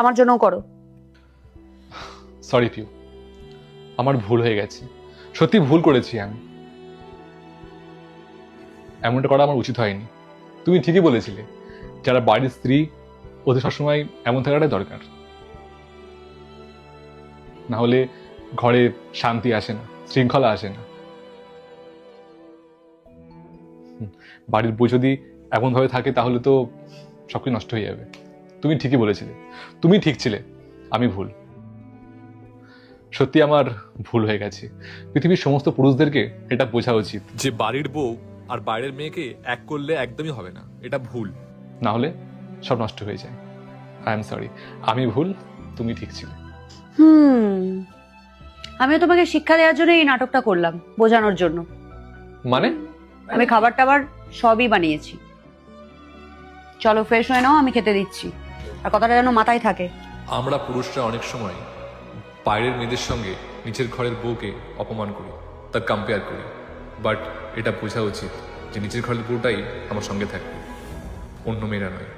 আমার জন্যও করো। সরি পিউ, আমার ভুল হয়ে গেছে, সত্যি ভুল করেছি আমি। এমনটা করা আমার উচিত হয়নি। তুমি ঠিকই বলেছিলে, যারা বাড়ির স্ত্রী ওদের সবসময় এমন থাকাটাই দরকার, না হলে ঘরে শান্তি আসে না, শৃঙ্খলা আসে না। বাড়ির বউ যদি এমনভাবে থাকে তাহলে তো সবকিছু নষ্ট হয়ে যাবে। তুমি ঠিকই বলেছিলে, তুমি ঠিক ছিলে, আমি ভুল। সত্যি আমার ভুল হয়ে গেছে। পৃথিবীর সমস্ত পুরুষদেরকে এটা বোঝা উচিত যে বাড়ির বউ আর বাইরের মেয়েকে এক করলে একদমই হবে না, এটা ভুল। না হলে সব নষ্ট হয়ে যায়। আই এম সরি, আমি ভুল, তুমি ঠিক ছিলে। আমিও তোমাকে শিক্ষা দেওয়ার জন্য এই নাটকটা করলাম, বোঝানোর জন্য। মানে? আমি খাবার টাবার সবই বানিয়েছি। চলো ফ্রেশ হয়ে নাও, আমি খেতে দিচ্ছি। আর কথাটা যেন মাথায় থাকে। আমরা পুরুষরা অনেক সময় বাইরের মেয়েদের সঙ্গে নিচের ঘরের বউকে অপমান করি, তার কম্পেয়ার করি। বাট এটা বোঝা উচিত যে নিচের ঘরের বউটাই আমার সঙ্গে থাকবে, অন্য মেয়েরা নয়।